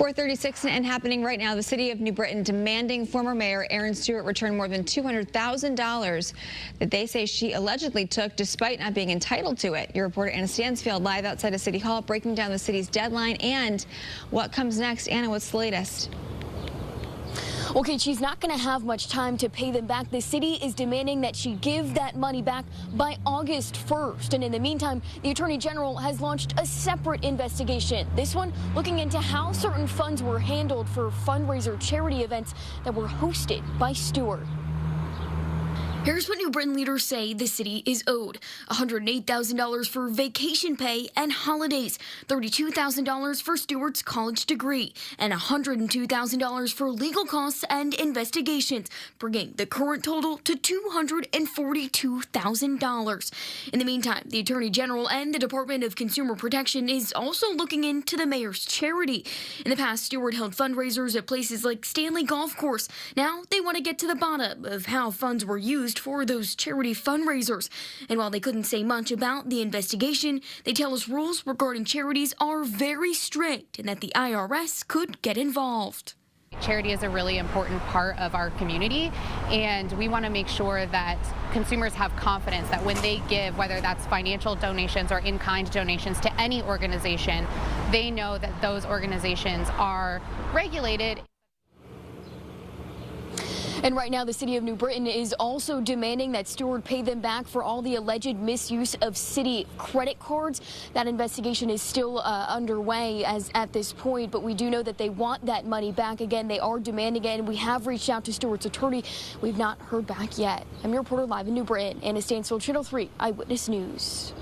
4:36 and happening right now. The city of New Britain demanding former mayor Erin Stewart return more than $200,000 that they say she allegedly took despite not being entitled to it. Your reporter Anna Stansfield live outside of City Hall breaking down the city's deadline and what comes next. Anna, what's the latest? Okay, she's not going to have much time to pay them back. The city is demanding that she give that money back by August 1st. And in the meantime, the Attorney General has launched a separate investigation. This one looking into how certain funds were handled for fundraiser charity events that were hosted by Stewart. Here's what New Britain leaders say the city is owed. $108,000 for vacation pay and holidays, $32,000 for Stewart's college degree, and $102,000 for legal costs and investigations, bringing the current total to $242,000. In the meantime, the Attorney General and the Department of Consumer Protection is also looking into the mayor's charity. In the past, Stewart held fundraisers at places like Stanley Golf Course. Now they want to get to the bottom of how funds were used for those charity fundraisers. And while they couldn't say much about the investigation, they tell us rules regarding charities are very strict and that the IRS could get involved. Charity is a really important part of our community, and we want to make sure that consumers have confidence that when they give, whether that's financial donations or in-kind donations to any organization, they know that those organizations are regulated. And right now, the city of New Britain is also demanding that Stewart pay them back for all the alleged misuse of city credit cards. That investigation is still underway at this point, but we do know that they want that money back. Again, they are demanding it, and we have reached out to Stewart's attorney. We've not heard back yet. I'm your reporter live in New Britain, Anna Stansfield, Channel 3 Eyewitness News.